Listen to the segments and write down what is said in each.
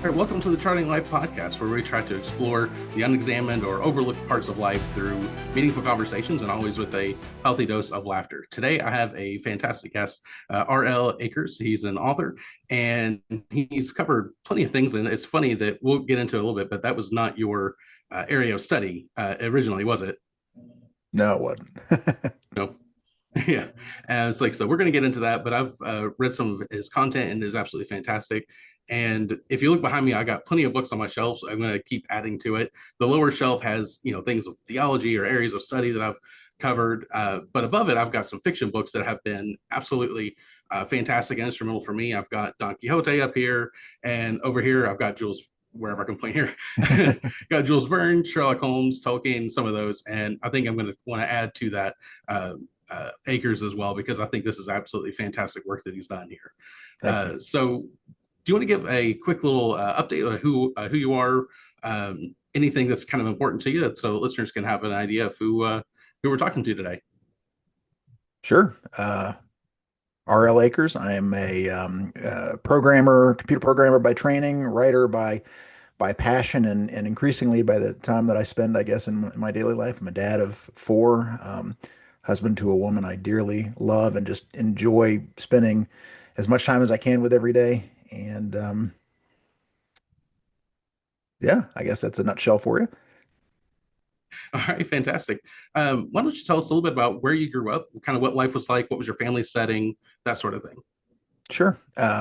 All right, welcome to the Charting Life podcast, where we try to explore the unexamined or overlooked parts of life through meaningful conversations and always with a healthy dose of laughter. Today, I have a fantastic guest, R.L. Akers. He's an author, and he's covered plenty of things. And it's funny that we'll get into it a little bit, but that was not your area of study originally, was it? No, it wasn't. No. Yeah. And it's like, so we're going to get into that, but I've read some of his content and it is absolutely fantastic. And if you look behind me, I got plenty of books on my shelf. So I'm going to keep adding to it. The lower shelf has, things of theology or areas of study that I've covered. But above it, I've got some fiction books that have been absolutely fantastic and instrumental for me. I've got Don Quixote up here, and over here, I've got Jules wherever I can point here. Got Jules Verne, Sherlock Holmes, Tolkien, some of those, and I think I'm going to want to add to that Akers as well, because I think this is absolutely fantastic work that he's done here. Thank you. So, do you want to give a quick little update on who you are, anything that's kind of important to you, so listeners can have an idea of who we're talking to today? Sure. R.L. Akers. I am a programmer, computer programmer by training, writer by passion, and increasingly by the time that I spend, I guess, in my daily life. I'm a dad of four, husband to a woman I dearly love and just enjoy spending as much time as I can with every day. And yeah, I guess that's a nutshell for you. All right, fantastic. Why don't you tell us a little bit about where you grew up, kind of what life was like, what was your family setting, that sort of thing? Sure.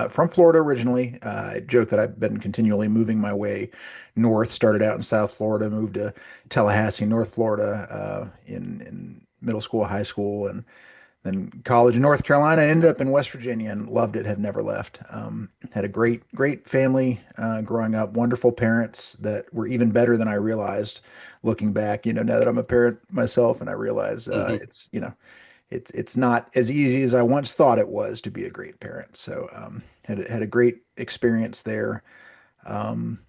From Florida originally. I joke that I've been continually moving my way north. Started out in South Florida, moved to Tallahassee, North Florida, in middle school, high school, and then college in North Carolina. I ended up in West Virginia and loved it. Have never left. Had a great family growing up. Wonderful parents that were even better than I realized. Looking back, now that I'm a parent myself, and I realize Hmm. it's not as easy as I once thought it was to be a great parent. So had a great experience there. Um,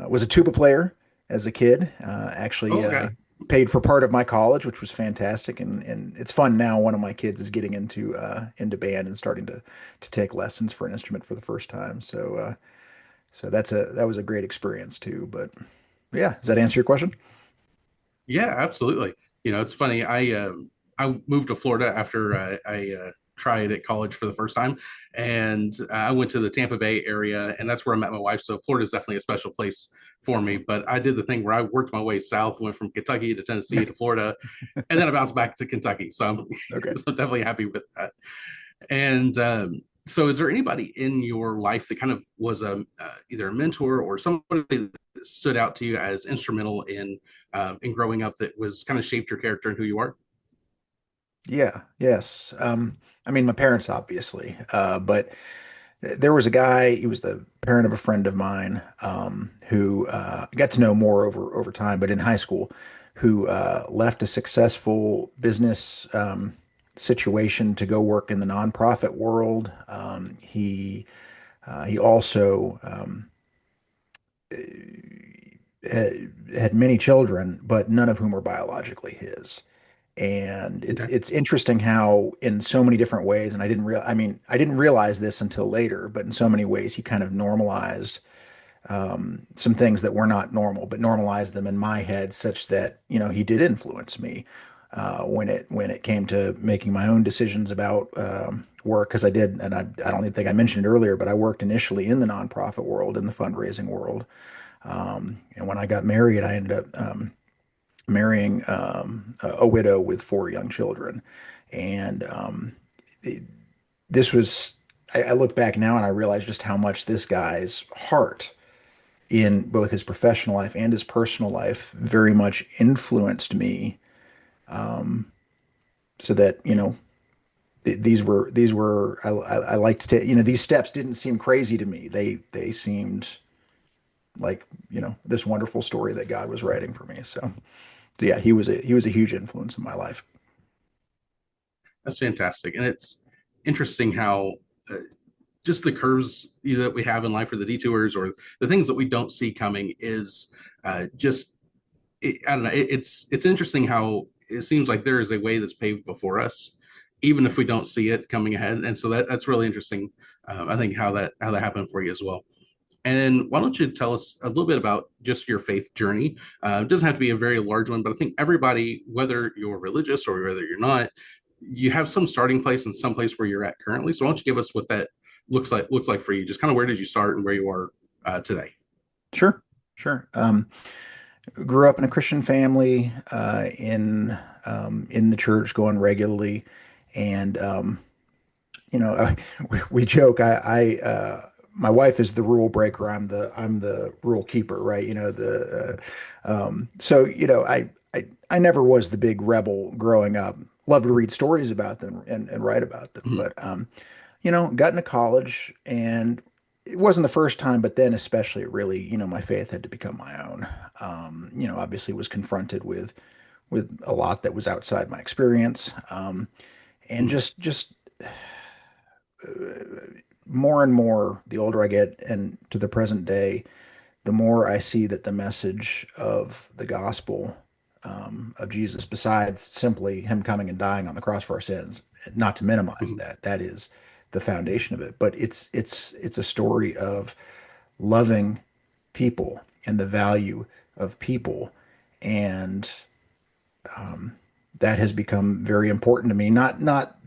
was a tuba player as a kid. Actually Oh, okay. paid for part of my college, which was fantastic, and it's fun now. One of my kids is getting into band and starting to take lessons for an instrument for the first time. So that was a great experience too. But yeah, does that answer your question? Yeah, absolutely. It's funny. I moved to Florida after I tried at college for the first time, and I went to the Tampa Bay area, and that's where I met my wife. So Florida is definitely a special place for me. But I did the thing where I worked my way south, went from Kentucky to Tennessee to Florida, and then I bounced back to Kentucky. So I'm, Okay. so I'm definitely happy with that. And so, is there anybody in your life that kind of was a either a mentor or somebody that stood out to you as instrumental in growing up that was kind of shaped your character and who you are? Yeah, yes. I mean, my parents, obviously, but there was a guy, he was the parent of a friend of mine, who I got to know more over time, but in high school, who left a successful business situation to go work in the nonprofit world. He also had many children, but none of whom were biologically his. And it's Okay. it's interesting how in so many different ways, and I didn't realize this until later, but in so many ways he kind of normalized some things that were not normal, but normalized them in my head such that, he did influence me when it came to making my own decisions about work, because I did, and I don't even think I mentioned it earlier, but I worked initially in the nonprofit world, in the fundraising world. And when I got married, I ended up marrying a widow with four young children. And it- this was, I look back now and I realize just how much this guy's heart in both his professional life and his personal life very much influenced me. Um, so that, these were, I like to take, these steps didn't seem crazy to me. They seemed like, this wonderful story that God was writing for me. So yeah, he was a huge influence in my life. That's fantastic. And it's interesting how just the curves that we have in life, or the detours, or the things that we don't see coming, is just I don't know. It's interesting how it seems like there is a way that's paved before us, even if we don't see it coming ahead. And so that's really interesting. I think how that happened for you as well. And then why don't you tell us a little bit about just your faith journey? It doesn't have to be a very large one, but I think everybody, whether you're religious or whether you're not, you have some starting place and some place where you're at currently. So why don't you give us what that looks like for you? Just kind of where did you start and where you are today? Sure, sure. Grew up in a Christian family, in the church, going regularly, and we joke. My wife is the rule breaker. I'm the rule keeper, right? So I never was the big rebel growing up. Loved to read stories about them and write about them, Mhm. but got into college, and it wasn't the first time, but then especially really, my faith had to become my own. Obviously was confronted with a lot that was outside my experience, and Mhm. just more and more, the older I get and to the present day, the more I see that the message of the gospel, of Jesus, besides simply him coming and dying on the cross for our sins, not to minimize Mhm. that, that is the foundation of it, but it's a story of loving people and the value of people, and um, that has become very important to me. Not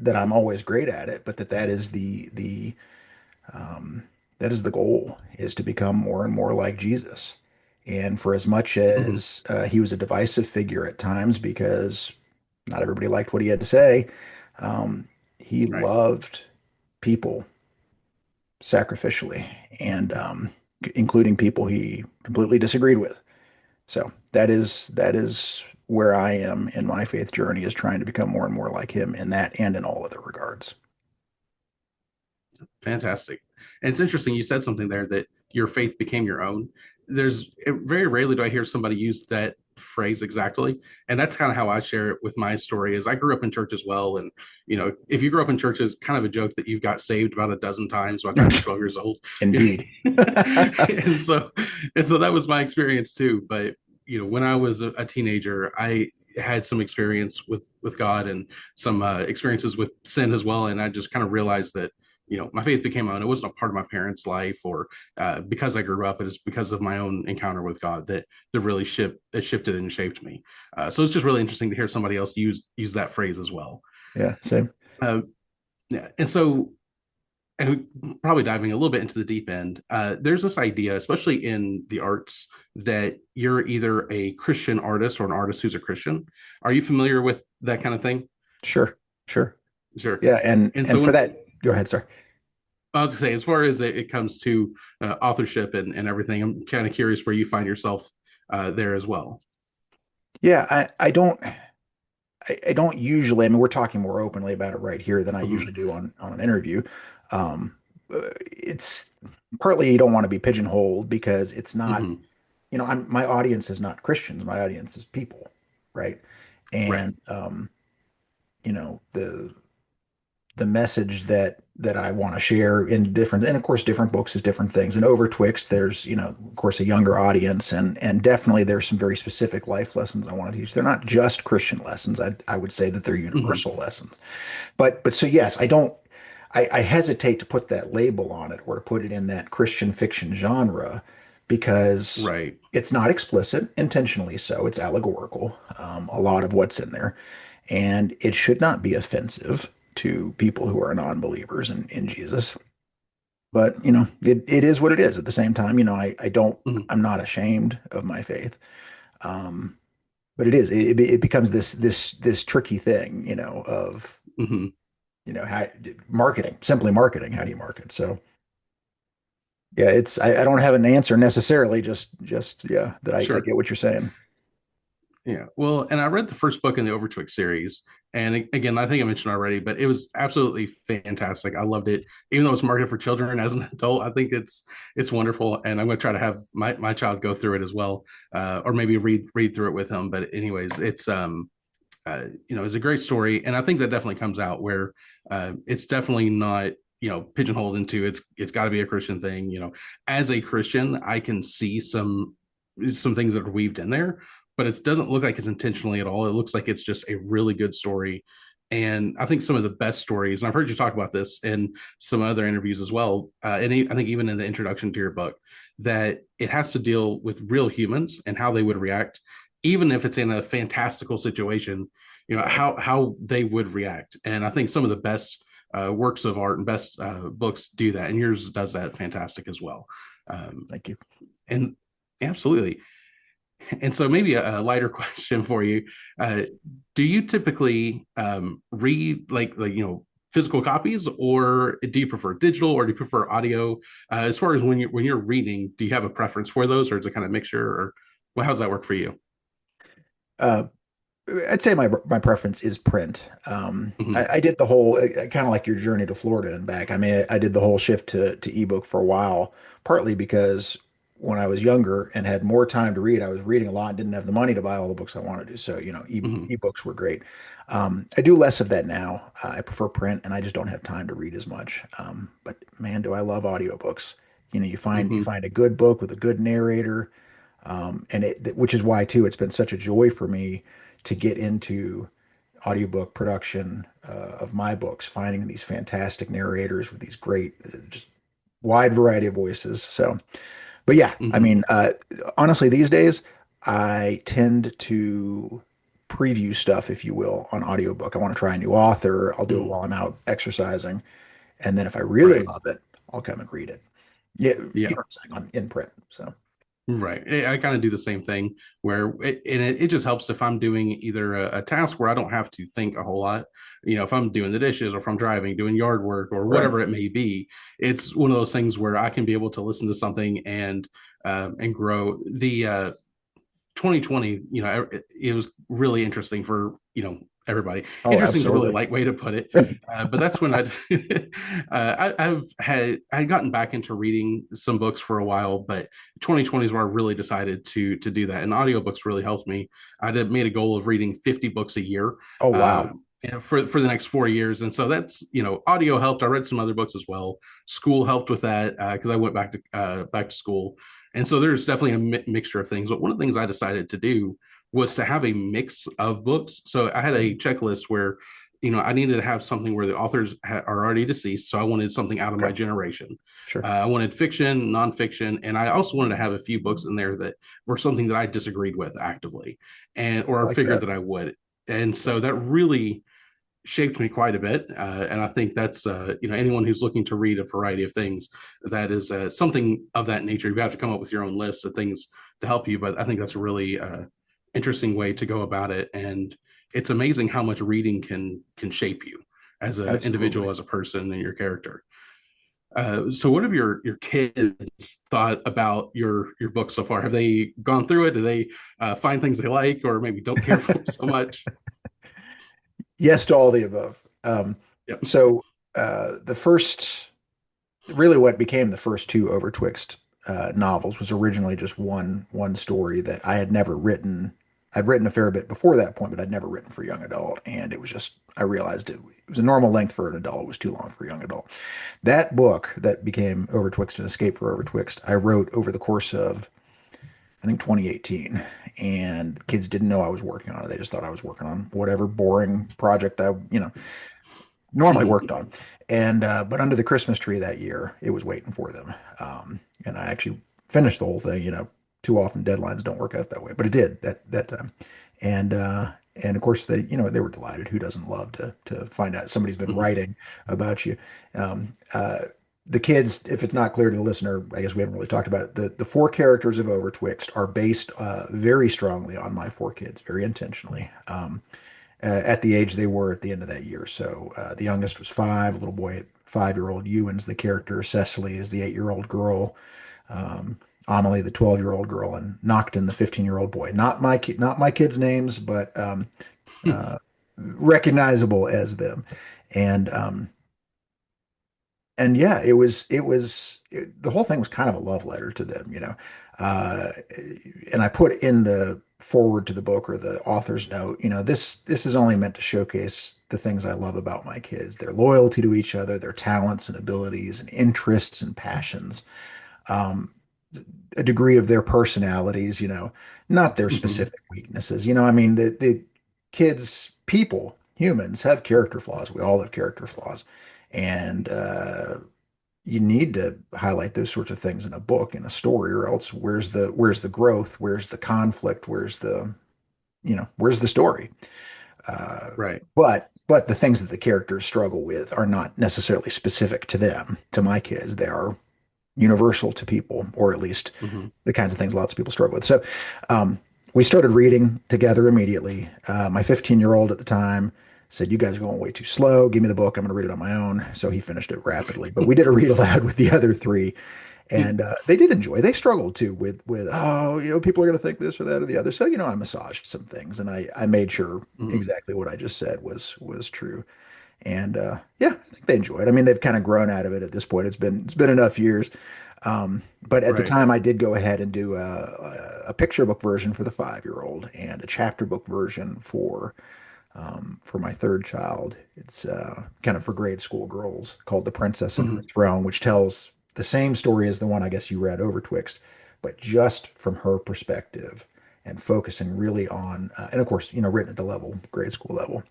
that I'm always great at it, but that is the um, that is the goal, is to become more and more like Jesus. And for as much Mhm. as he was a divisive figure at times because not everybody liked what he had to say, um, he Right. loved people sacrificially, and including people he completely disagreed with. So that is where I am in my faith journey, is trying to become more and more like him in that and in all other regards. Fantastic. And it's interesting. You said something there that your faith became your own. Very rarely do I hear somebody use that phrase exactly. And that's kind of how I share it with my story is I grew up in church as well. And, if you grew up in church, it's kind of a joke that you've got saved about a dozen times by the time you're 12 years old. Indeed. and so, and so that was my experience too. But, when I was a teenager, I had some experience with God and some experiences with sin as well. And I just kind of realized that my faith became my own. It wasn't a part of my parents' life or because I grew up. It is because of my own encounter with God that really shifted and shaped me. So it's just really interesting to hear somebody else use that phrase as well. Yeah, same. Uh, yeah, and so and probably diving a little bit into the deep end. There's this idea, especially in the arts, that you're either a Christian artist or an artist who's a Christian. Are you familiar with that kind of thing? Sure, sure. Sure. Yeah, and And and so for when that, go ahead, sir. I was gonna say, as far as it comes to authorship and everything, I'm kind of curious where you find yourself there as well. Yeah, I don't usually. I mean, we're talking more openly about it right here than I Hmm. usually do on an interview. It's partly you don't want to be pigeonholed because it's not. Hmm. My audience is not Christians. My audience is people, right? Right. And the message that I want to share in different, and of course different books is different things. In Overtwixt, there's of course a younger audience, and definitely there's some very specific life lessons I want to teach. They're not just Christian lessons. I would say that they're Hmm. universal lessons. But so yes, I hesitate to put that label on it or to put it in that Christian fiction genre because Right. it's not explicit, intentionally so. It's allegorical, a lot of what's in there, and it should not be offensive to people who are non-believers in Jesus. But it is what it is. At the same time, I don't. Hmm. I'm not ashamed of my faith. Um, but it becomes this tricky thing, of Hmm. how marketing, simply marketing. How do you market? So yeah, I don't have an answer necessarily. Just yeah, that I Sure. get what you're saying. Yeah. Well, and I read the first book in the Overtwixt series. And again, I think I mentioned already, but it was absolutely fantastic. I loved it. Even though it's marketed for children as an adult, I think it's wonderful. And I'm going to try to have my child go through it as well. Or maybe read through it with him. But anyways, it's a great story. And I think that definitely comes out where it's definitely not, pigeonholed into it's got to be a Christian thing. As a Christian, I can see some things that are weaved in there, but it doesn't look like it's intentionally at all. It looks like it's just a really good story And I think some of the best stories, and I've heard you talk about this in some other interviews as well, I think even in the introduction to your book, that it has to deal with real humans and how they would react, even if it's in a fantastical situation, how they would react. And I think some of the best works of art and best books do that, and yours does that fantastic as well. Um, Thank you. and absolutely. And so maybe a lighter question for you. Uh, do you typically read physical copies, or do you prefer digital, or do you prefer audio? As far as when you're reading, do you have a preference for those, or is it kind of mixture, or well, how's that work for you? Uh, I'd say my preference is print. Hmm. I did the whole kind of like your journey to Florida and back. I mean, I did the whole shift to ebook for a while, partly because when I was younger and had more time to read, I was reading a lot and didn't have the money to buy all the books I wanted to. So, Hmm. ebooks were great. I do less of that now. I prefer print, and I just don't have time to read as much. But man, do I love audiobooks. You Hmm. find a good book with a good narrator, which is why too it's been such a joy for me to get into audiobook production of my books, finding these fantastic narrators with these great, just wide variety of voices. So, but yeah, I Hmm. mean, honestly, these days I tend to preview stuff, if you will, on audiobook. I want to try a new author. I'll do it Hmm. while I'm out exercising, and then if I really Right. love it, I'll come and read it. Yeah, you Yeah. know what I'm saying, on in print. So Right. I kind of do the same thing where it just helps if I'm doing either a task where I don't have to think a whole lot. If I'm doing the dishes, or if I'm driving, doing yard work, or right. whatever it may be, it's one of those things where I can be able to listen to something and grow. The 2020, it was really interesting for, everybody. Oh, Interesting is a really absolutely. light way to put it. But that's when I had gotten back into reading some books for a while, but 2020 is where I really decided to do that. And audiobooks really helped me. I did made a goal of reading 50 books a year. Oh, wow. For the next 4 years, and so that's, audio helped. I read some other books as well. School helped with that because I went back to school, and so there's definitely a mixture of things. But one of the things I decided to do was to have a mix of books. So I had a checklist where, I needed to have something where the authors are already deceased. So I wanted something out of my Okay. generation. Sure. I wanted fiction, nonfiction, and I also wanted to have a few books in there that were something that I disagreed with actively, and I or like figured that. that I would. And so that really shaped me quite a bit. And I think that's, anyone who's looking to read a variety of things, that is something of that nature. You have to come up with your own list of things to help you. But I think that's a really interesting way to go about it. And it's amazing how much reading can shape you as an individual, Absolutely. as a person, and your character. So what have your kids thought about your book so far? Have they gone through it? Do they find things they like, or maybe don't care for so much? Yes to all the above. Yep. So the first, really what became the first two Overtwixt novels was originally just one story that I had never written. I'd written a fair bit before that point, but I'd never written for young adult, and it was just I realized it was a normal length for an adult. It was too long for a young adult. That book that became Overtwixt and Escape for Overtwixt, I wrote over the course of I think 2018, and the kids didn't know I was working on it. They just thought I was working on whatever boring project I normally worked on. And but under the Christmas tree that year, it was waiting for them. And I actually finished the whole thing. Too often deadlines don't work out that way, but it did that time. And of course they were delighted. Who doesn't love to find out somebody's been writing about you? Um, uh, the kids, if it's not clear to the listener, I guess we haven't really talked about it. The four characters of Overtwixt are based very strongly on my four kids, very intentionally. At the age they were at the end of that year. So the youngest was 5, a little boy at 5-year-old. Ewan's the character. Cecily is the 8-year-old girl. Amelie, the 12-year-old girl, and Nocton, the 15-year-old boy. Not my kids' names, but uh, recognizable as them. And yeah, the whole thing was kind of a love letter to them. Uh, and I put in the forward to the book or the author's note, this is only meant to showcase the things I love about my kids, their loyalty to each other, their talents and abilities and interests and passions, um, a degree of their personalities, not their specific weaknesses. I mean, the kids, people. humans have character flaws. We all have character flaws. And you need to highlight those sorts of things in a book, in a story, or else where's the growth? Where's the conflict? Where's the story? Uh, Right. but the things that the characters struggle with are not necessarily specific to them, to my kids. They are universal to people, or at least Hmm. the kinds of things lots of people struggle with. So um, we started reading together immediately. My 15-year-old at the time said, "You guys are going way too slow. Give me the book. I'm going to read it on my own." So he finished it rapidly. But we did a read aloud with the other three, and they did enjoy. They struggled too with people are going to think this or that or the other. So I massaged some things, and I made sure Hmm. exactly what I just said was true. And yeah, I think they enjoy it. I mean, they've kind of grown out of it at this point. It's been enough years. But at the Right. time, I did go ahead and do a picture book version for the 5-year-old and a chapter book version for my third child. It's kind of for grade school girls, called The Princess and Her Hmm. Throne, which tells the same story as the one I guess you read, Overtwixt, but just from her perspective and focusing really on, and of course, written at the level, grade school level,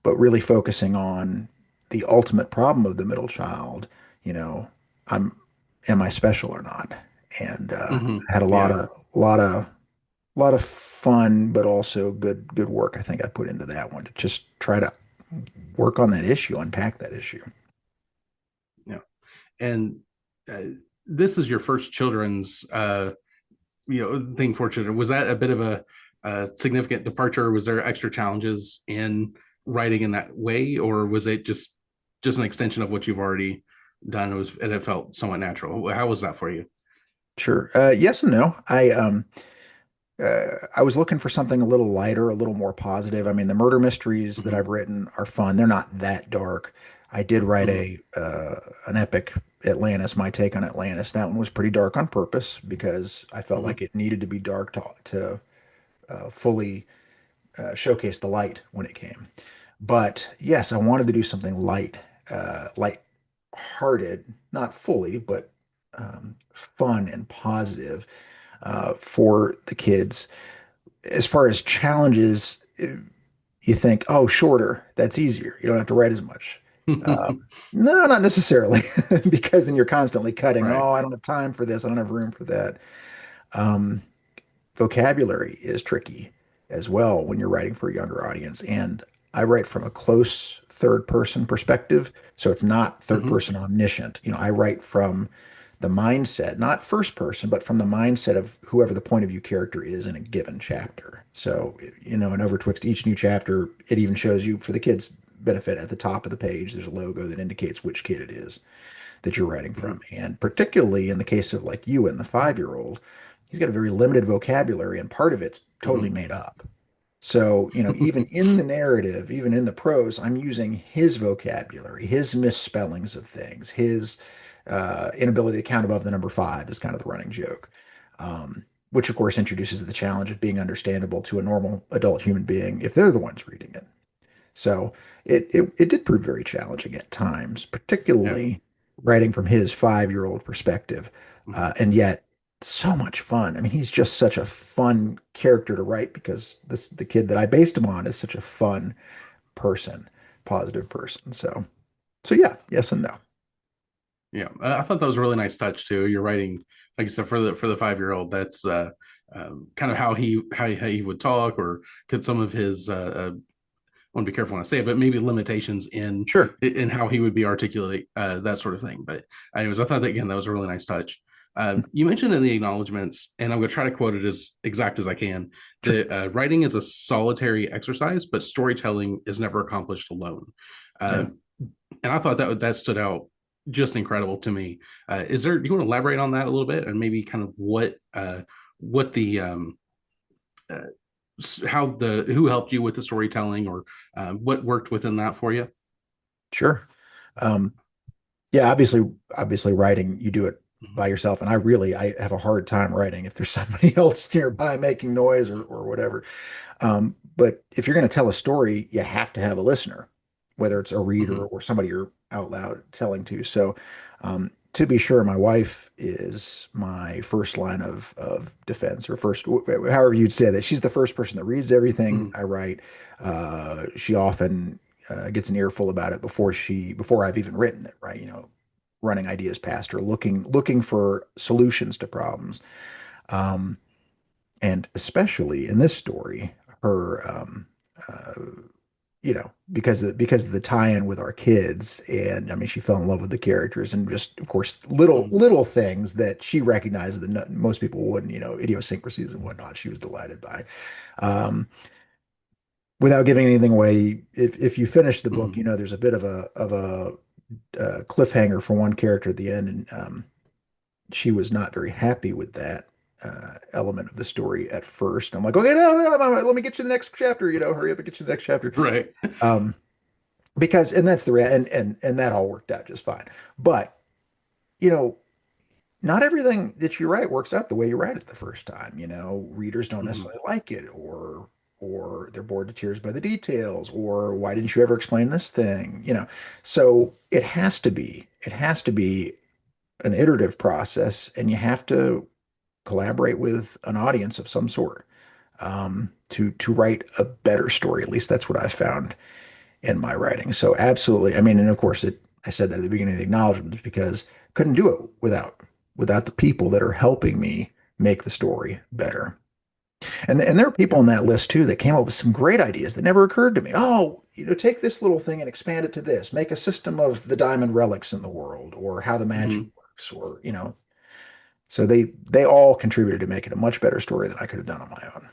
but really focusing on the ultimate problem of the middle child. You know, I'm, am I special or not? And Hmm. I had a lot Yeah. of, lot of, lot of fun, but also good work. I think I put into that one to just try to work on that issue, unpack that issue. Yeah. And uh, this is your first children's thing for children. Was that a bit of a significant departure? Was there extra challenges in writing in that way, or was it just an extension of what you've already done? And it felt somewhat natural. How was that for you? Sure. Yes and no. I was looking for something a little lighter, a little more positive. I mean, the murder mysteries that Hmm. I've written are fun. They're not that dark. I did write Hmm. a an epic, Atlantis, my take on Atlantis. That one was pretty dark on purpose because I felt Hmm. like it needed to be dark to fully showcase the light when it came. But yes, I wanted to do something light-hearted, not fully, but fun and positive for the kids. As far as challenges, you think, oh, shorter, that's easier. You don't have to write as much. No, not necessarily, because then you're constantly cutting. Right. Oh, I don't have time for this. I don't have room for that. Um, Vocabulary is tricky as well when you're writing for a younger audience. And I write from a close third person perspective. So it's not third Hmm. person omniscient. I write from the mindset, not first person, but from the mindset of whoever the point of view character is in a given chapter. So, in Overtwixt, each new chapter, it even shows you for the kids' benefit at the top of the page, there's a logo that indicates which kid it is that you're writing Hmm. from. And particularly in the case of like you and the 5-year-old, he's got a very limited vocabulary, and part of it's totally Hmm. made up. So, even in the narrative, even in the prose, I'm using his vocabulary, his misspellings of things, his inability to count above the number five is kind of the running joke. Which of course introduces the challenge of being understandable to a normal adult human being if they're the ones reading it. So it did prove very challenging at times, Yeah. particularly writing from his 5-year-old perspective, Hmm. and yet so much fun. I mean, he's just such a fun character to write because the kid that I based him on is such a fun person, positive person. So yeah, yes and no. Yeah. I thought that was a really nice touch too. You're writing, like you said, for the 5-year-old. That's kind of how he would talk, or could some of his want to be careful when I say it, but maybe limitations Sure. in how he would be articulate, that sort of thing. But anyways, I thought that again that was a really nice touch. You mentioned in the acknowledgments, and I'm going to try to quote it as exact as I can, Sure. that writing is a solitary exercise, but storytelling is never accomplished alone. Uh, Yeah. and I thought that stood out just incredible to me. Is there? Do you want to elaborate on that a little bit, and maybe kind of what the uh, how the who helped you with the storytelling, or what worked within that for you? Sure. Um, yeah, obviously writing, you do it by yourself. And I have a hard time writing if there's somebody else nearby making noise or whatever. But if you're going to tell a story, you have to have a listener, whether it's a reader Mm-hmm. or somebody you're out loud telling to. So, to be sure, my wife is my first line of defense, or first, however you'd say that. She's the first person that reads everything Mm-hmm. I write. She often gets an earful about it before I've even written it, right? Running ideas past her, looking for solutions to problems. Um, and especially in this story, her uh, because of the tie-in with our kids, and I mean she fell in love with the characters, and just of course Mhm. little things that she recognized that most people wouldn't, idiosyncrasies and whatnot. She was delighted by. Um, Without giving anything away, if you finish the book, Mhm. there's a bit of a cliffhanger for one character at the end, and she was not very happy with that element of the story at first. I'm like, okay, no, let me get you the next chapter. Hurry up and get you the next chapter. Right. Um, because and that's the and that all worked out just fine. But you know, not everything that you write works out the way you write it the first time. Readers don't Mhm. necessarily like it, or they're bored to tears by the details, or why didn't you ever explain this thing? So it has to be an iterative process, and you have to collaborate with an audience of some sort to write a better story. At least that's what I found in my writing. So absolutely. I mean, and of course I said that at the beginning of the acknowledgments because I couldn't do it without the people that are helping me make the story better. And there are people Yeah. on that list too that came up with some great ideas that never occurred to me. Oh, take this little thing and expand it to this. Make a system of the diamond relics in the world, or how the magic Mhm. works, or so they all contributed to make it a much better story than I could have done on my own.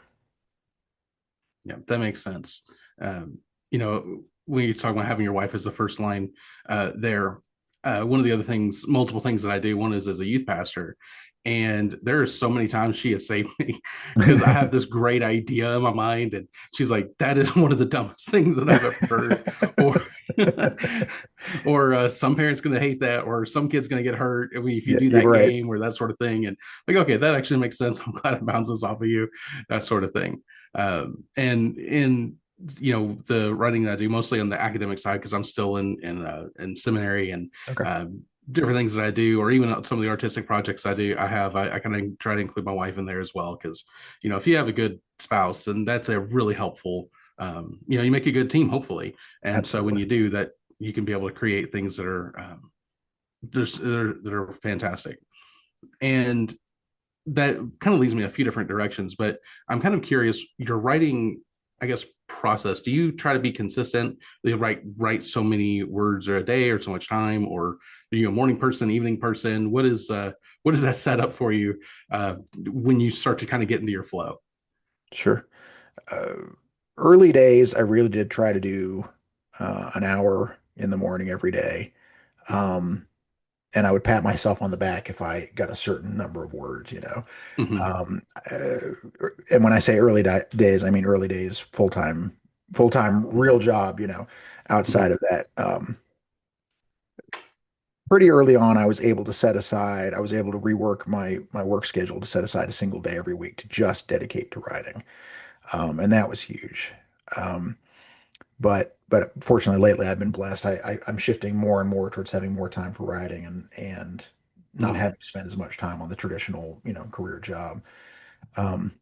Yeah, that makes sense. Um, when you talk about having your wife as the first line there, one of the other things, multiple things that I do, one is as a youth pastor. And there are so many times she has saved me because I have this great idea in my mind, and she's like, "That is one of the dumbest things that I've ever heard," or, or some parents going to hate that, or some kid's going to get hurt. I mean, if you Yeah, do you're that right. game or that sort of thing, and like, okay, that actually makes sense. I'm glad it bounces off of you, that sort of thing. And in the writing that I do mostly on the academic side because I'm still in seminary and Okay. different things that I do, or even some of the artistic projects I do, I kind of try to include my wife in there as well because if you have a good spouse, then that's a really helpful. You make a good team hopefully, and so when Absolutely. you do that, you can be able to create things that are that are fantastic. And that kind of leads me a few different directions, but I'm kind of curious your writing, I guess, process. Do you try to be consistent? Do you write so many words a day or so much time, or are you a morning person, evening person? What is that set up for you when you start to kind of get into your flow? Sure. Uh, Early days, I really did try to do an hour in the morning every day. Um, and I would pat myself on the back if I got a certain number of words. Hmm. Um, uh, and when I say early days, I mean early days, full time, real job. Outside Hmm. of that, pretty early on, I was able to rework my work schedule to set aside a single day every week to just dedicate to writing. And that was huge. Um, but fortunately lately I've been blessed. I'm shifting more and more towards having more time for writing and not Hmm. having to spend as much time on the traditional, career job. Um,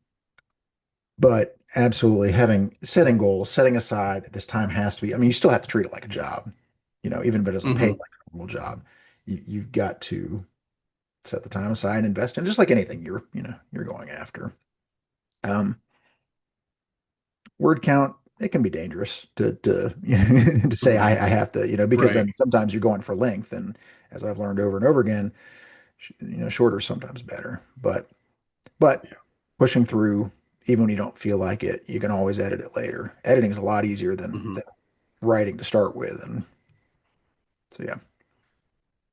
but absolutely having setting goals, setting aside this time has to be, I mean, you still have to treat it like a job, even if it doesn't pay like Hmm. a normal job. You've got to set the time aside and invest in just like anything you're going after. Um, Word count, it can be dangerous to to say Hmm. I have to, because Right. then sometimes you're going for length, and as I've learned over and over again, shorter is sometimes better. But Yeah. pushing through, even when you don't feel like it, you can always edit it later. Editing is a lot easier than Hmm. writing to start with, and so yeah,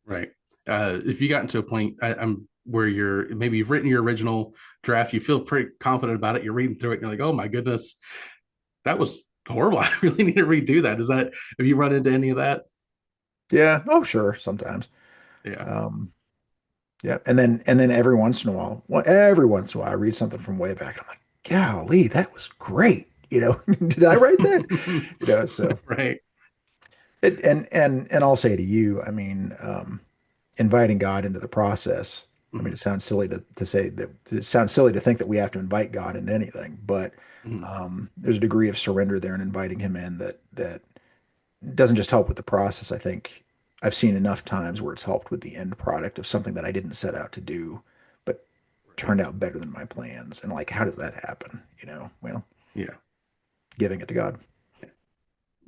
Right. If you got into a point, I'm where you've written your original draft, you feel pretty confident about it. You're reading through it, and you're like, "Oh my goodness, that was horrible. I really need to redo that." Have you run into any of that? yeah, oh sure, sometimes, Yeah. um, yeah, and then every once in a while, I read something from way back. I'm like, golly, that was great. Did I write that? So. Right. And I'll say to you, I mean, inviting God into the process. I mean, Hmm. it sounds silly to say that. It sounds silly to think that we have to invite God into anything, but Hmm. there's a degree of surrender there and inviting Him in that it doesn't just help with the process. I think I've seen enough times where it's helped with the end product of something that I didn't set out to do, but Right. turned out better than my plans. And like, how does that happen? Well, Yeah. giving it to God.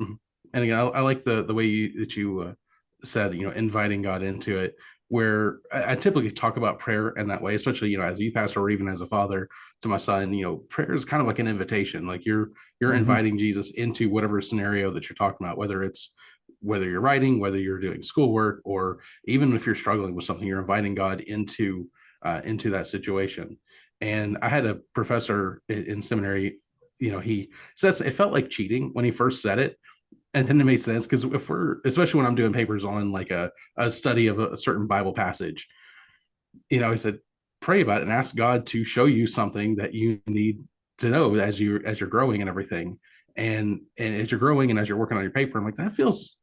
Mhm. And again, I like the way that you said, inviting God into it. Where I typically talk about prayer in that way, especially as a youth pastor or even as a father to my son. Prayer is kind of like an invitation. Like you're Hmm. inviting Jesus into whatever scenario that you're talking about, whether you're writing, whether you're doing schoolwork, or even if you're struggling with something, you're inviting God into that situation. And I had a professor in seminary. He says it felt like cheating when he first said it, and then it made sense because if we're especially when I'm doing papers on like a study of a certain Bible passage, he said pray about it and ask God to show you something that you need to know as you're growing and everything. And as you're growing and as you're working on your paper, I'm like, that feels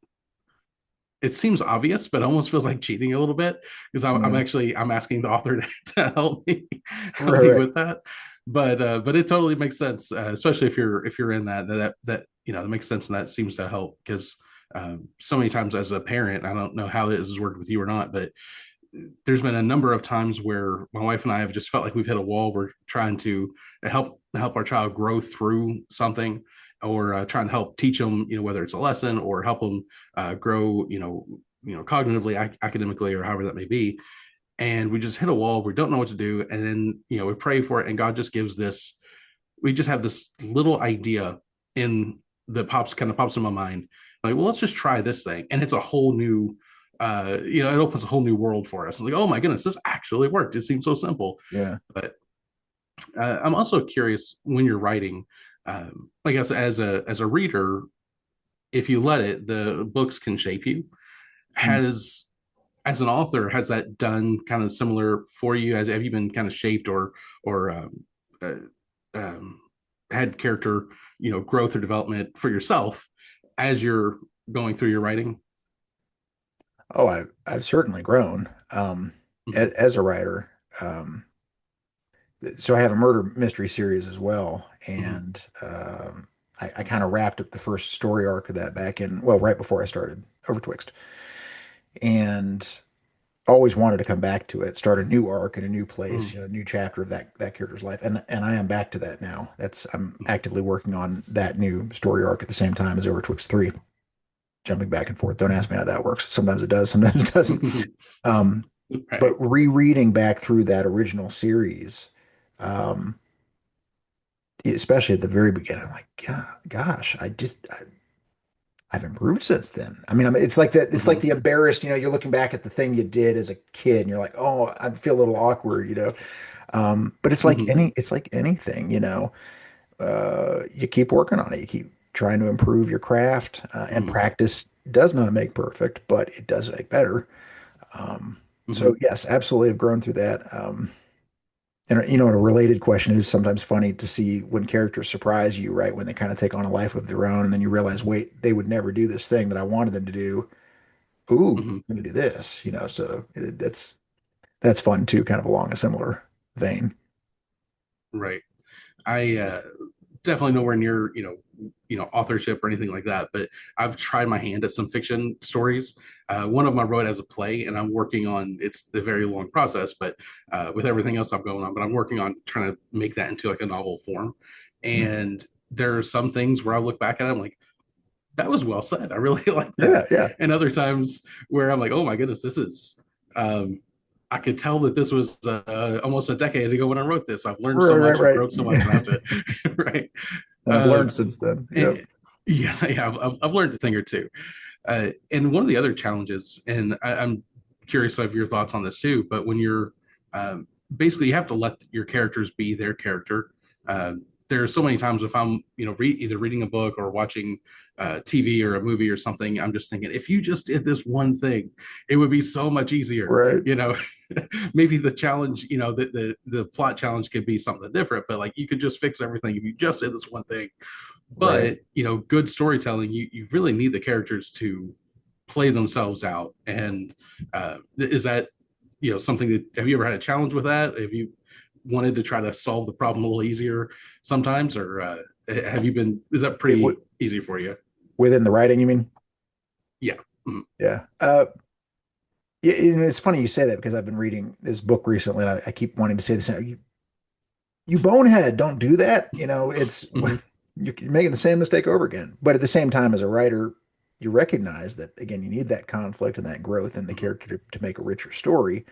it seems obvious, but it almost feels like cheating a little bit because I'm Yeah. actually I'm asking the author to help me help Right, me right. with that. But it totally makes sense, especially if you're in that that makes sense and that seems to help because so many times as a parent, I don't know how this has worked with you or not, but there's been a number of times where my wife and I have just felt like we've hit a wall. We're trying to help our child grow through something, or trying to help teach them, whether it's a lesson or help them grow, cognitively, academically, or however that may be. And we just hit a wall. We don't know what to do, and then we pray for it, and God just gives this. We just have this little idea in the pops in my mind, like, well, let's just try this thing, and it's a whole new it opens a whole new world for us. It's like, oh my goodness, this actually worked. It seems so simple. Yeah. But I'm also curious when you're writing, I guess as a reader, if you let it, the books can shape you. Mm. Has As an author, has that done kind of similar for you? Have you been kind of shaped or uh, um, had character, growth or development for yourself as you're going through your writing? Oh, I've certainly grown Mhm, as a writer. Um, so I have a murder mystery series as well, mhm, and I kind of wrapped up the first story arc of that back in, well, right before I started Overtwixt, and always wanted to come back to it, start a new arc in a new place, mhm, a new chapter of that character's life, and I am back to that now. I'm mhm. actively working on that new story arc at the same time as Overtwixt 3, jumping back and forth. Don't ask me how that works. Sometimes it does, sometimes it doesn't. Um, but Right. rereading back through that original series, um, especially at the very beginning, I'm like, yeah, gosh, I've improved since then. It's like that. It's like Mhm, the embarrassed. You're looking back at the thing you did as a kid, and you're like, oh, I feel a little awkward. But mhm, it's like anything. You keep working on it. You keep trying to improve your craft, and mhm, practice does not make perfect, but it does make better. So mhm, yes, absolutely have grown through that. And a related question is sometimes funny to see when characters surprise you, right? When they kind of take on a life of their own, and then you realize, wait, they would never do this thing that I wanted them to do. Ooh, mhm. I'm gonna do this, So that's fun too, kind of along a similar vein. Right. I definitely nowhere near authorship or anything like that, but I've tried my hand at some fiction stories. One of them I wrote as a play, and I'm working on it's a very long process, but with everything else I'm going on, but I'm working on trying to make that into like a novel form. Hmm. And there are some things where I look back at it, I'm like, that was well said. I really like Yeah, that. yeah, And other times where I'm like, oh my goodness, this is. Um, I could tell that this was almost a decade ago when I wrote this. I've learned so right, right, much and right. grown so much, and I have Yeah. to, right? And I've Uh, learned since then. Yep. and, yes, I have. I've learned a thing or two. And one of the other challenges, and I'm curious of your thoughts on this too, but when you're basically you have to let your characters be their character. Uh, there are so many times if I'm either reading a book or watching TV or a movie or something, I'm just thinking if you just did this one thing, it would be so much easier. Right, You know, maybe the challenge, the plot challenge could be something different, but like you could just fix everything if you just did this one thing. right. But good storytelling, you really need the characters to play themselves out. And is that something that have you ever had a challenge with that? Have you wanted to try to solve the problem a little easier sometimes, or have you been? Is that It, pretty easy for you? within the writing, you mean? Yeah. Mhm. Yeah. Yeah, it's funny you say that because I've been reading this book recently, and I keep wanting to say the same. You bonehead, don't do that. It's Mhm. you're making the same mistake over again. But at the same time, as a writer, you recognize that again, you need that conflict and that growth in the Mhm. character to make a richer story.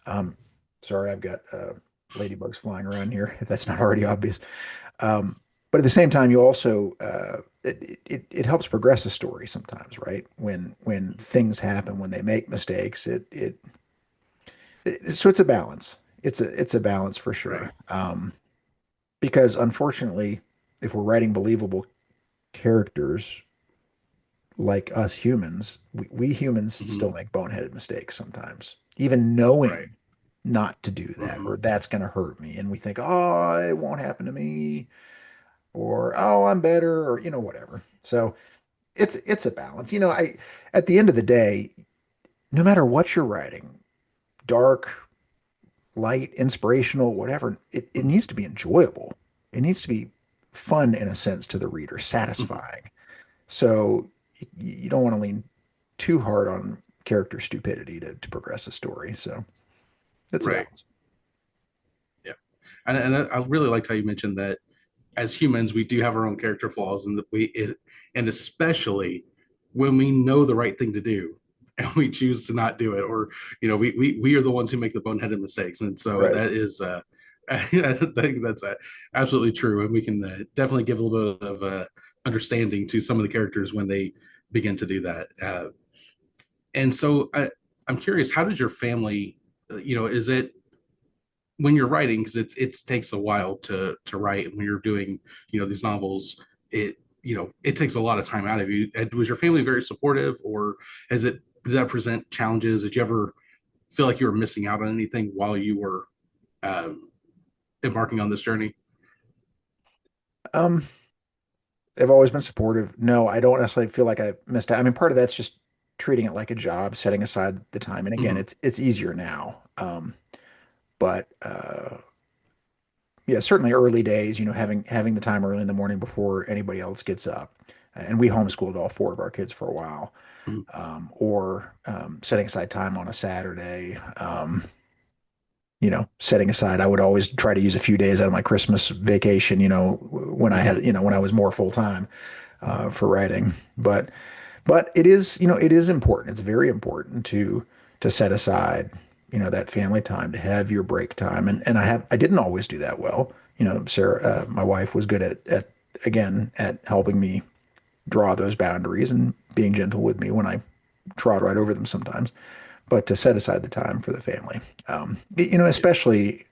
Um, sorry, I've got ladybugs flying around here, if that's not already Yeah. obvious. But at the same time, you also it helps progress a story sometimes, right? When things happen, when they make mistakes, so it's a balance. It's a balance for Right. sure. Because unfortunately, if we're writing believable characters like us humans, we humans Mhm. still make boneheaded mistakes sometimes, even Right. knowing not to do that Mhm. or that's going to hurt me. And we think, oh, it won't happen to me, or oh, I'm better, or whatever. So it's a balance. I at the end of the day, no matter what you're writing, dark, light, inspirational, whatever, it Mhm. needs to be enjoyable. It needs to be fun in a sense to the reader, Mhm. satisfying. So you don't want to lean too hard on character stupidity to progress a story. So it's a Right. balance. Yeah. And I really liked how you mentioned that as humans, we do have our own character flaws, and and especially when we know the right thing to do, and we choose to not do it, or we are the ones who make the boneheaded mistakes, and so Right. that is, I think that's absolutely true, and we can definitely give a little bit of understanding to some of the characters when they begin to do that. And so I'm curious, how did your family, is it when you're writing, because it takes a while to write, and when you're doing these novels, it takes a lot of time out of you. Was your family very supportive, or has it did that present challenges? Did you ever feel like you were missing out on anything while you were um, embarking on this journey? Um, they've always been supportive. No, I don't necessarily feel like I missed out. I mean, part of that's just treating it like a job, setting aside the time. And again, Hmm. it's easier now. But yeah, certainly early days, having the time early in the morning before anybody else gets up. And we homeschooled all four of our kids for a while. Hmm. Or setting aside time on a Saturday. Setting aside, I would always try to use a few days out of my Christmas vacation, when I Hmm. had, when I was more full time for writing. But it is important. It's very important to set aside, that family time, to have your break time. And I didn't always do that well. Sarah, my wife was good at again at helping me draw those boundaries and being gentle with me when I trod right over them sometimes, but to set aside the time for the family, Yeah. especially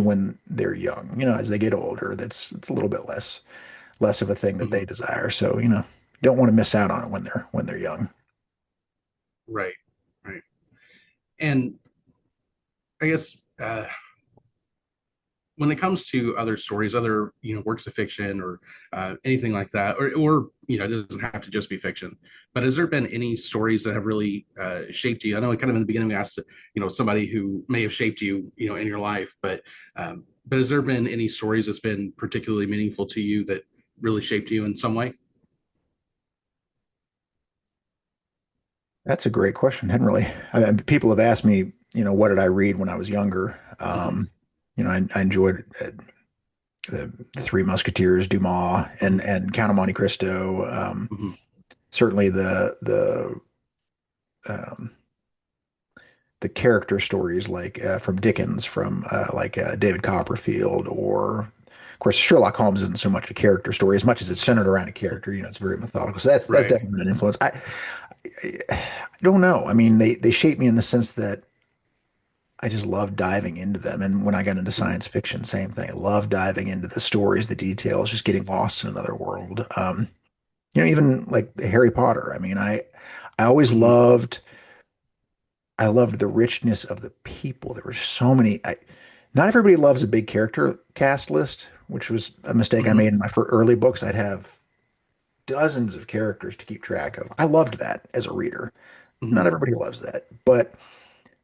when they're young, as they get older, it's a little bit less of a thing that they Hmm. desire. So, don't want to miss out on it when they're young. Right. Right. And I guess when it comes to other stories, other works of fiction or anything like that, or it doesn't have to just be fiction. But has there been any stories that have really shaped you? I know, kind of in the beginning, we asked somebody who may have shaped you, in your life, but has there been any stories that's been particularly meaningful to you that really shaped you in some way? That's a great question. Hadn't really, people have asked me, what did I read when I was younger? Hmm. I enjoyed the Three Musketeers, Dumas, and Hmm. and Count of Monte Cristo. Hmm. Certainly um, the character stories like from Dickens, from like David Copperfield, or of course Sherlock Holmes isn't so much a character story as much as it's centered around a character. It's very methodical. So that's Right. definitely been an influence. I don't know. I mean, they shape me in the sense that I just love diving into them. And when I got into Hmm. science fiction, same thing. I love diving into the stories, the details, just getting lost in another world. Even like Harry Potter. I mean, I always Hmm. loved the richness of the people. There were so many. Not everybody loves a big character cast list, which was a mistake I Hmm. made in my early books. I'd have dozens of characters to keep track of. I loved that as a reader. Not Hmm. everybody loves that, but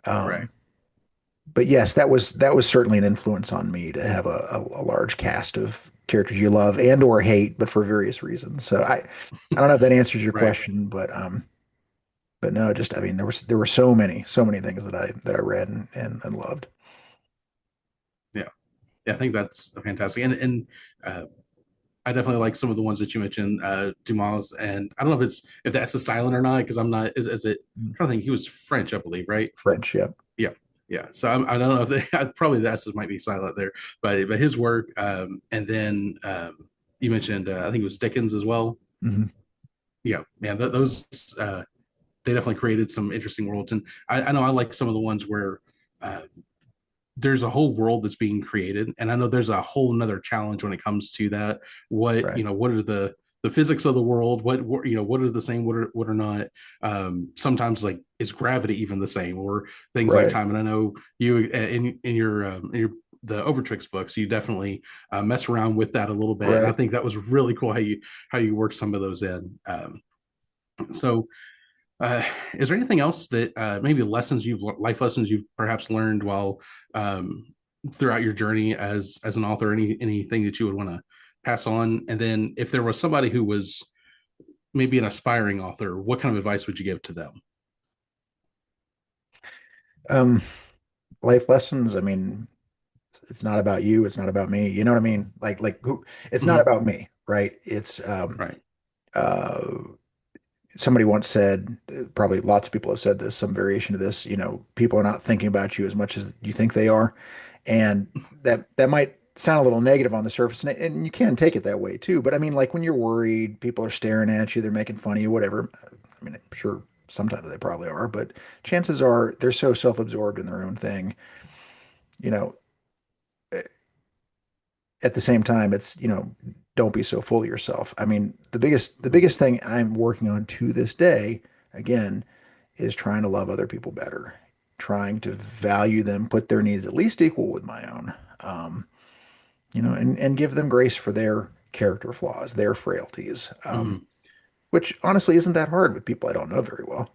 Right. um, but yes, that was certainly an influence on me to have a large cast of characters you love and or hate, but for various reasons. So I don't know if that answers your Right. question, but but no, just I mean, there were so many things that I read and loved. Yeah. Yeah, I think that's fantastic. And I definitely like some of the ones that you mentioned, Dumas, and I don't know if that's the silent or not because I'm not. Is it? I'm trying to think. He was French, I believe, right? French, yep. Yeah, yeah. So I don't know if they probably the S's might be silent there, but his work, and then you mentioned I think it was Dickens as well. Hmm. Yeah, man, those they definitely created some interesting worlds, and I know I like some of the ones where uh, there's a whole world that's being created, and I know there's a whole nother challenge when it comes to that. What Right, what are the physics of the world? What are the same? What are not? Sometimes like is gravity even the same, or things like right, time? And I know you in your the Overtwixt books, you definitely mess around with that a little bit, and I right. think that was really cool how you worked some of those in. So uh, is there anything else that maybe life lessons you've perhaps learned while um, throughout your journey as an author? Anything that you would want to pass on? And then, if there was somebody who was maybe an aspiring author, what kind of advice would you give to them? Um, Life lessons. I mean, it's not about you. It's not about me. You know what I mean? Like who? It's not Hmm. about me, right? It's Right. uh, somebody once said, probably lots of people have said this, some variation of this, people are not thinking about you as much as you think they are. And that might sound a little negative on the surface, and you can take it that way too. But I mean, like when you're worried, people are staring at you, they're making fun of you, whatever. I mean, I'm sure sometimes they probably are, but chances are they're so self-absorbed in their own thing. You know, at the same time, it's, don't be so full of yourself. I mean, the biggest thing I'm working on to this day, again, is trying to love other people better, trying to value them, put their needs at least equal with my own, um, and give them grace for their character flaws, their frailties, Hmm. which honestly isn't that hard with people I don't know very well.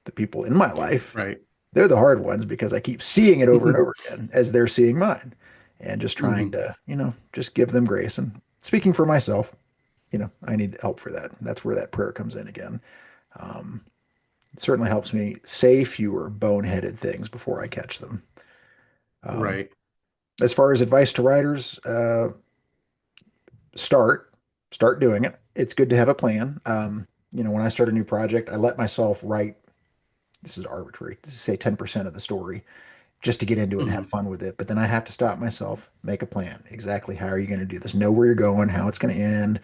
The people in my life, Right. they're the hard ones because I keep seeing it over and over again as they're seeing mine, and just trying Hmm. to, just give them grace. And speaking for myself, I need help for that. That's where that prayer comes in again. Um, it certainly helps me say fewer boneheaded things before I catch them. Um, Right. as far as advice to writers, start start doing it. It's good to have a plan. When I start a new project, I let myself write. This is arbitrary. Say 10% of the story just to get into it and have Hmm. fun with it. But then I have to stop myself, make a plan. Exactly how are you going to do this? Know where you're going, how it's going to end,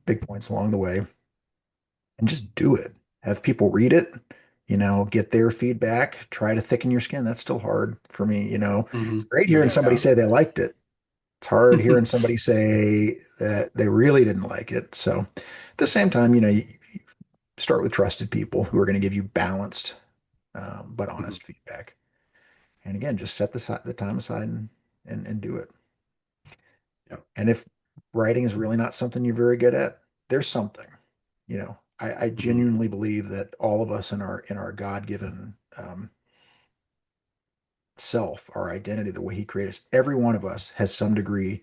big points along the way, and just do it. Have people read it, get their feedback, try to thicken your skin. That's still hard for me. Hmm. It's great hearing somebody Yeah. say they liked it. It's hard hearing somebody say that they really didn't like it. So at the same time, you start with trusted people who are going to give you balanced, but Hmm. honest feedback. And again, just set the time aside and do it. Yeah. And if writing is really not something you're very good at, there's something. I Hmm. genuinely believe that all of us in our God-given self, our identity, the way He created us, every one of us has some degree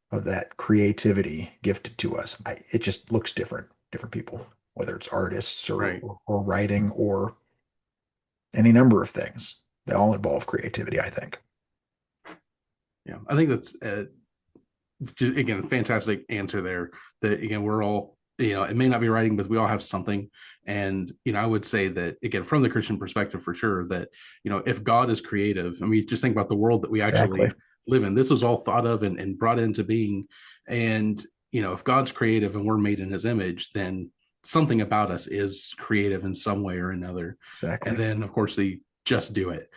of that creativity gifted to us. It just looks different people, whether it's artists or, Right. or writing or any number of things. They all involve creativity, I think. Yeah. I think that's just, again, fantastic answer there. That again, we're all it may not be writing, but we all have something. And I would say that again, from the Christian perspective, for sure, that if God is creative, I mean, just think about the world that we Exactly. actually live in. This was all thought of and brought into being. And if God's creative and we're made in His image, then something about us is creative in some way or another. And Exactly. then, of course, the just do it.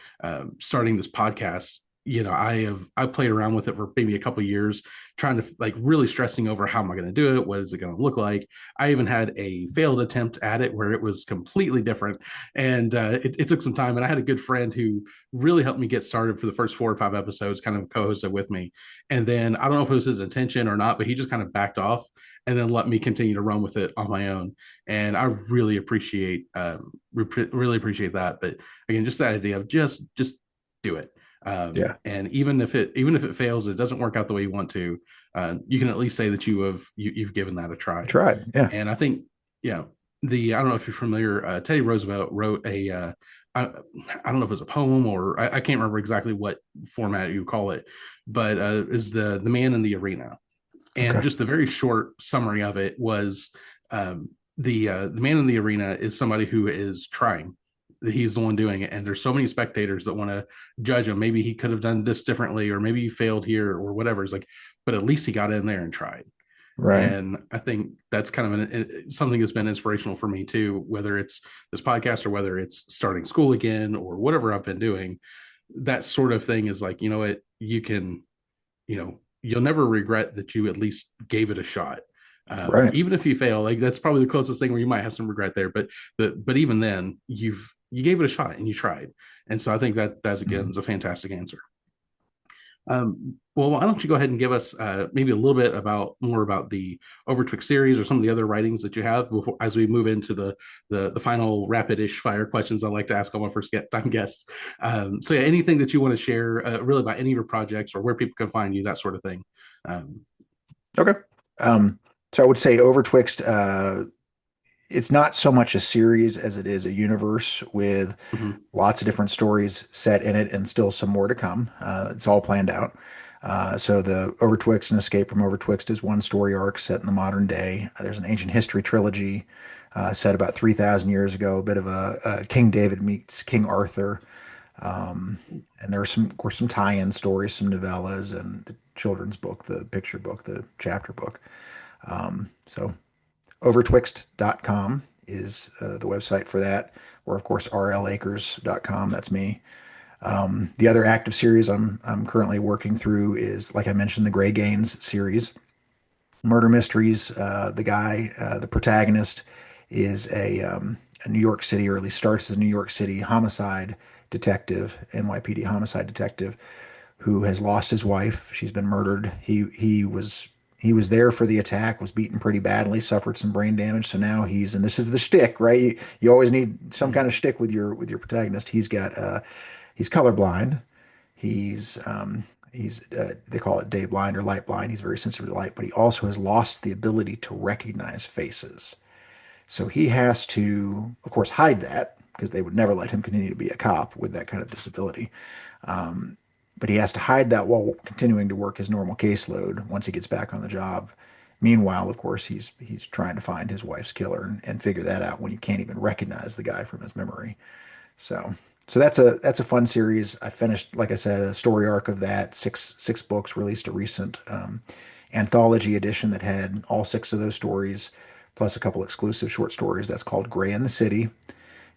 Starting this podcast, I played around with it for maybe a couple of years trying to like really stressing over how am I going to do it? What is it going to look like? I even had a failed attempt at it where it was completely different. And it took some time. And I had a good friend who really helped me get started for the first 4 or 5 episodes, kind of co hosted with me. And then I don't know if it was his intention or not, but he just kind of backed off and then let me continue to run with it on my own. And I really appreciate, really appreciate that. But again, just that idea of just do it. Yeah. And even if it fails, it doesn't work out the way you want to. You can at least say that you've given that a I try. tried. Yeah. And I think, yeah. the I don't know if you're familiar. Teddy Roosevelt wrote I don't know if it's a poem or I can't remember exactly what format you call it, but is the man in the arena, and Okay. just the very short summary of it was the man in the arena is somebody who is trying. He's the one doing it, and there's so many spectators that want to judge him. Maybe he could have done this differently, or maybe he failed here, or whatever. It's like, but at least he got in there and tried. Right. And I think that's kind of something that's been inspirational for me too, whether it's this podcast or whether it's starting school again or whatever I've been doing. That sort of thing is like, you know what, you can, you'll never regret that you at least gave it a shot. Right. Even if you fail, like that's probably the closest thing where you might have some regret there. But even then, you gave it a shot and you tried. And so I think that's again Mhm. is a fantastic answer. Well, why don't you go ahead and give us maybe a little bit about more about the Overtwixt series or some of the other writings that you have before, as we move into the final rapid-ish fire questions I like to ask all my first time guests. So yeah, anything that you want to share really about any of your projects or where people can find you, that sort of thing. Um, Okay. Um, so I would say Overtwixt, it's not so much a series as it is a universe with mhm. lots of different stories set in it and still some more to come. It's all planned out. So the Overtwixt and Escape from Overtwixt is one story arc set in the modern day. There's an ancient history trilogy set about 3,000 years ago, a bit of a King David meets King Arthur. Um, and there are some, of course, some tie-in stories, some novellas, and the children's book, the picture book, the chapter book. So Overtwixt.com is the website for that, or of course rlakers.com. That's me. The other active series I'm currently working through is, like I mentioned, the Gaynes series, murder mysteries. The protagonist, is a New York City, or at least starts as a New York City homicide detective, NYPD homicide detective, who has lost his wife. She's been murdered. He was there for the attack, was beaten pretty badly, suffered some brain damage. So now and this is the shtick, right? You always need some kind of shtick with your protagonist. He's colorblind. He's they call it day blind or light blind. He's very sensitive to light, but he also has lost the ability to recognize faces. So he has to, of course, hide that because they would never let him continue to be a cop with that kind of disability. Um, but he has to hide that while continuing to work his normal caseload once he gets back on the job. Meanwhile, of course, he's trying to find his wife's killer and figure that out when he can't even recognize the guy from his memory. So so that's a fun series. I finished, like I said, a story arc of that, six books, released a recent anthology edition that had all six of those stories, plus a couple exclusive short stories. That's called Gray in the City.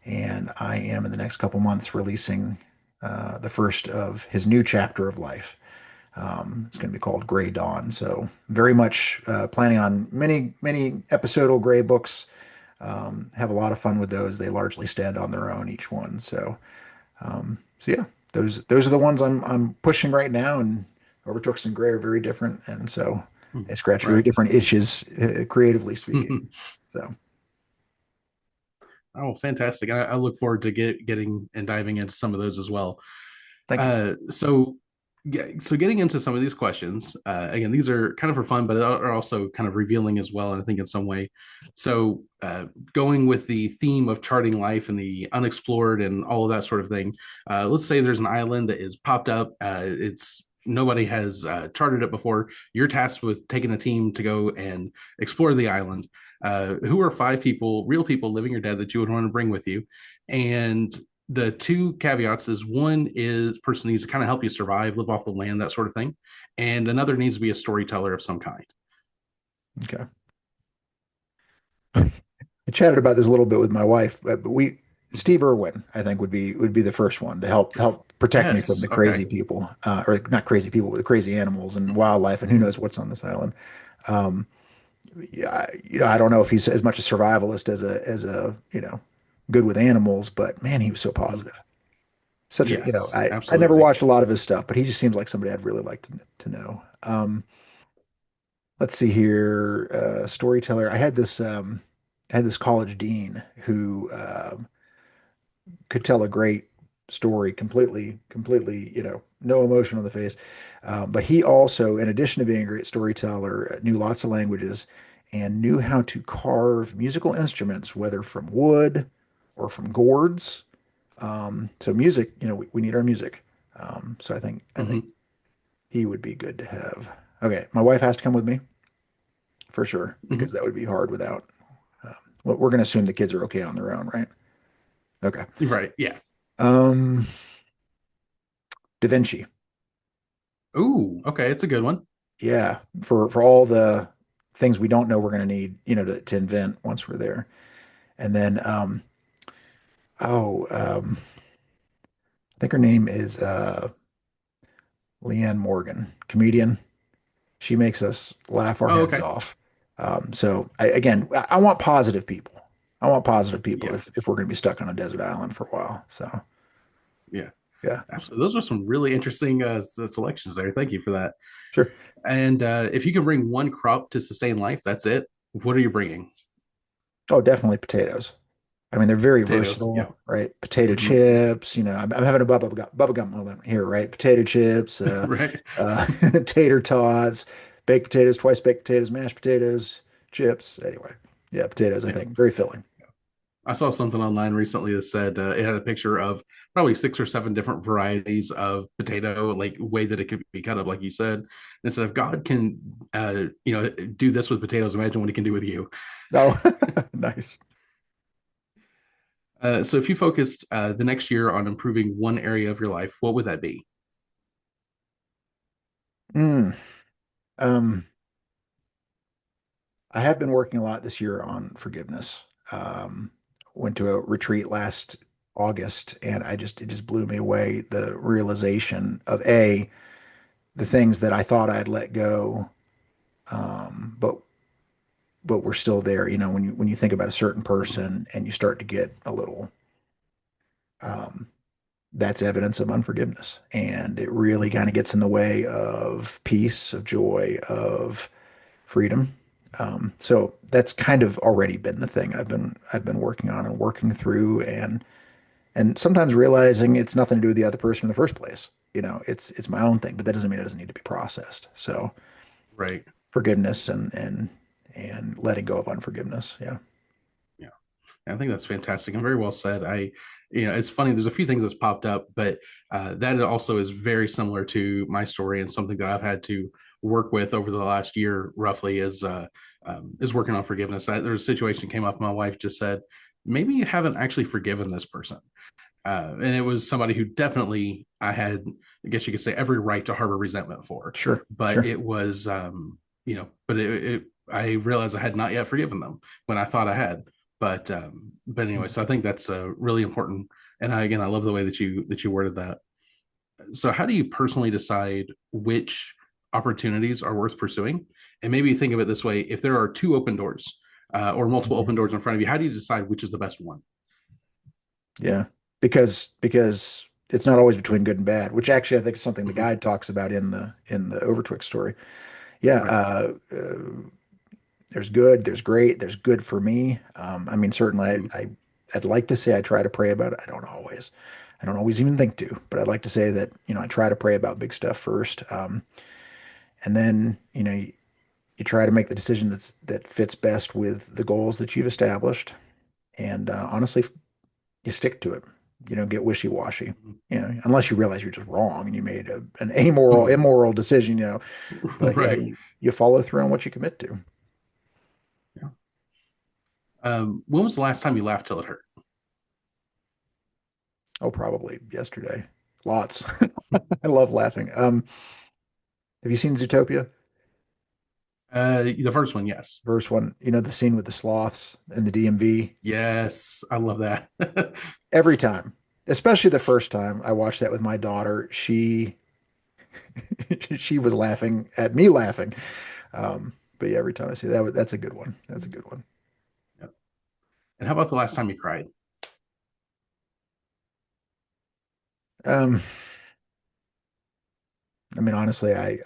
And I am in the next couple months releasing the first of his new chapter of life. It's going to be called Gray Dawn. So very much planning on many episodal Gray books. Have a lot of fun with those. They largely stand on their own, each one. So yeah, those are the ones I'm pushing right now. And Overtwixt and Gray are very different, and so they scratch very Right. different itches, creatively speaking. So Oh, fantastic. I look forward to getting and diving into some of those as well. thank you. So yeah, so getting into some of these questions, again, these are kind of for fun, but are also kind of revealing as well, I think in some way. So going with the theme of charting life and the unexplored and all of that sort of thing, let's say there's an island that is popped up. It's nobody has charted it before. You're tasked with taking a team to go and explore the island. Who are five people, real people, living or dead, that you would want to bring with you? And the two caveats is one is person needs to kind of help you survive, live off the land, that sort of thing, and another needs to be a storyteller of some kind. Okay. I chatted about this a little bit with my wife, but we Steve Irwin, I think, would be the first one to help protect me from Yes. the Okay. crazy people, or not crazy people, but the crazy animals and wildlife, and who knows what's on this island. Um, yeah, I don't know if he's as much a survivalist as a good with animals, but man, he was so positive. Such a, Yes, I never absolutely. watched a lot of his stuff, but he just seems like somebody I'd really like to know. Let's see here, storyteller. I had this college dean who could tell a great story completely, no emotion on the face. But he also, in addition to being a great storyteller, knew lots of languages and knew how to carve musical instruments, whether from wood or from gourds. So music, we need our music. So I think Hmm. he would be good to have. Okay, my wife has to come with me for sure because Hmm. that would be hard without. Well, we're going to assume the kids are okay on their own, right? Okay. Right. Yeah. Um, Da Vinci. Ooh, okay. It's a good one. Yeah, for all the things we don't know we're going to need, to invent once we're there. And then, oh, I think her name is Leanne Morgan, comedian. She makes us laugh our Oh, heads okay. off. Again, I want positive people. I want positive people Yeah. if we're going to be stuck on a desert island for a while. So, Yeah. yeah, Absolutely. Those are some really interesting selections there. Thank you for that. sure. And if you can bring one crop to sustain life, that's it. What are you bringing? Oh, definitely potatoes. I mean, they're very Potatoes. Yeah. versatile, right? Potato Hmm. chips, I'm having a bubble gum moment here, right? Potato chips, Right. uh, tater tots, baked potatoes, twice baked potatoes, mashed potatoes, chips. Anyway, yeah, potatoes, I Yeah. think, very filling. I saw something online recently that said it had a picture of probably 6 or 7 different varieties of potato, like way that it could be cut up, like you said. And said, if God can, do this with potatoes, imagine what He can do with you. Oh, nice. So, if you focused the next year on improving one area of your life, what would that be? Mm. Um, I have been working a lot this year on forgiveness. Um, Went to a retreat last August, and it just blew me away the realization of the things that I thought I'd let go, but we're still there. When you think about a certain Mhm. person and you start to get a little, um, that's evidence of unforgiveness, and it really kind Mhm. of gets in the way of peace, of joy, of freedom. So that's kind of already been the thing I've been working on and working through, and sometimes realizing it's nothing to do with the other person in the first place. It's my own thing, but that doesn't mean it doesn't need to be processed. So Right. forgiveness and letting go of unforgiveness. Yeah. Yeah. I think that's fantastic and very well said. It's funny. There's a few things that's popped up, but that also is very similar to my story and something that I've had to work with over the last year, roughly, is working on forgiveness. There's a situation came up. My wife just said, maybe you haven't actually forgiven this person. And it was somebody who definitely I had, I guess you could say, every right to harbor resentment for. Sure. But Sure. it was, I realized I had not yet forgiven them when I thought I had. But anyway, so I think that's really important. And again, I love the way that you worded that. So, how do you personally decide which opportunities are worth pursuing? And maybe think of it this way: if there are two open doors or multiple Mhm. open doors in front of you, how do you decide which is the best one? Yeah. Because it's not always between good and bad, which actually I think is something the Hmm. guide talks about in the Overtwixt story. Yeah. Right. There's good, there's great, there's good for me. I mean, certainly Hmm. I'd like to say I try to pray about it. I don't always even think to, but I'd like to say that, I try to pray about big stuff first. And then, you try to make the decision that fits best with the goals that you've established. And honestly, you stick to it. You don't get wishy-washy. Unless you realize you're just wrong and you made an Hmm. immoral decision, But yeah, Right. you follow through on what you commit to. Yeah. When was the last time you laughed till it hurt? Oh, probably yesterday. Lots. I love laughing. Have you seen Zootopia? The first one, yes. Verse one, the scene with the sloths and the DMV. Yes, I love that. Every time, especially the first time I watched that with my daughter, she was laughing at me laughing. But yeah, every time I see that, that's a good one. That's a good one. Yep. And how about the last time you cried? Um, I mean, honestly, I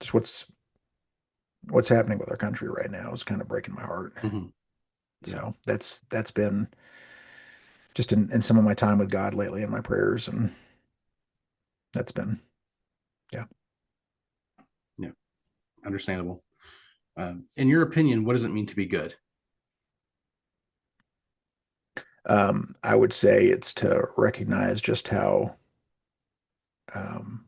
just what's happening with our country right now is kind of breaking my heart. Hmm. Yeah. So that's been just in some of my time with God lately in my prayers, and that's been, yeah. Yeah. Understandable. In your opinion, what does it mean to be good? I would say it's to recognize just how um,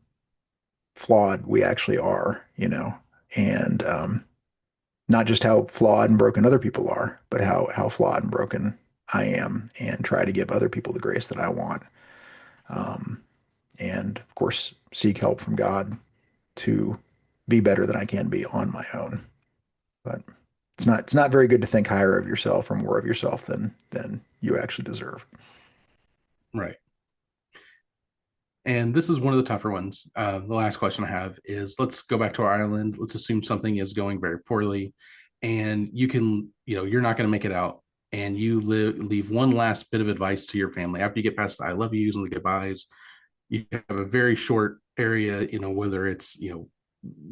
flawed we actually are, and not just how flawed and broken other people are, but how flawed and broken I am, and try to give other people the grace that I want. Um, and of course, seek help from God to be better than I can be on my own. But it's not very good to think higher of yourself or more of yourself than you actually deserve. Right. And this is one of the tougher ones. The last question I have is, let's go back to our island. Let's assume something is going very poorly and you're not going to make it out. And you leave one last bit of advice to your family after you get past the I love yous and the goodbyes. You have a very short area, whether it's,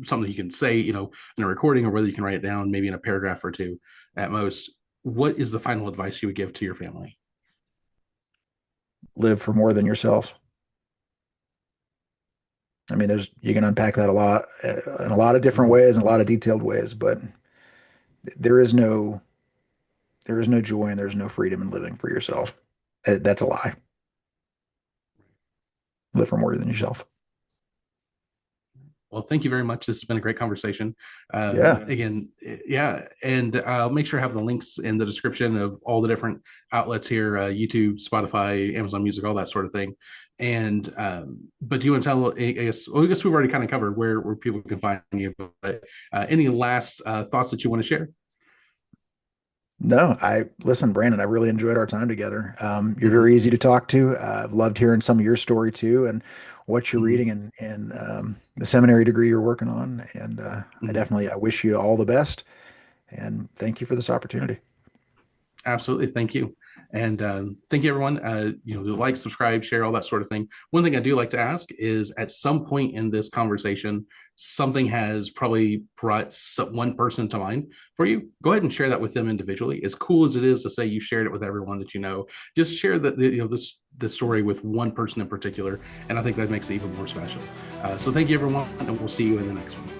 something you can say, in a recording, or whether you can write it down, maybe in a paragraph or two at most. What is the final advice you would give to your family? Live for more than yourself. I mean, you can unpack that a lot in a lot of different Mhm. ways and a lot of detailed ways, but there is no there is no joy and there's no freedom in living for yourself. That's a lie. Live for more than yourself. Well, thank you very much. This has been a great conversation. Yeah. Again, yeah, and I'll make sure I have the links in the description of all the different outlets here: YouTube, Spotify, Amazon Music, all that sort of thing. And but do you want to tell? I guess we've already kind of covered where people can find you. But any last thoughts that you want to share? No, I listen, Brandon, I really enjoyed our time together. You're Hmm. very easy to talk to. I've loved hearing some of your story too and what you're Hmm. reading and the seminary degree you're working on. And Hmm. I wish you all the best and thank you for this opportunity. Absolutely. Thank you. And thank you, everyone. Like, subscribe, share, all that sort of thing. One thing I do like to ask is, at some point in this conversation, something has probably brought one person to mind for you. Go ahead and share that with them individually. As cool as it is to say you shared it with everyone that you know, just share this story with one person in particular. And I think that makes it even more special. So thank you, everyone. And we'll see you in the next one.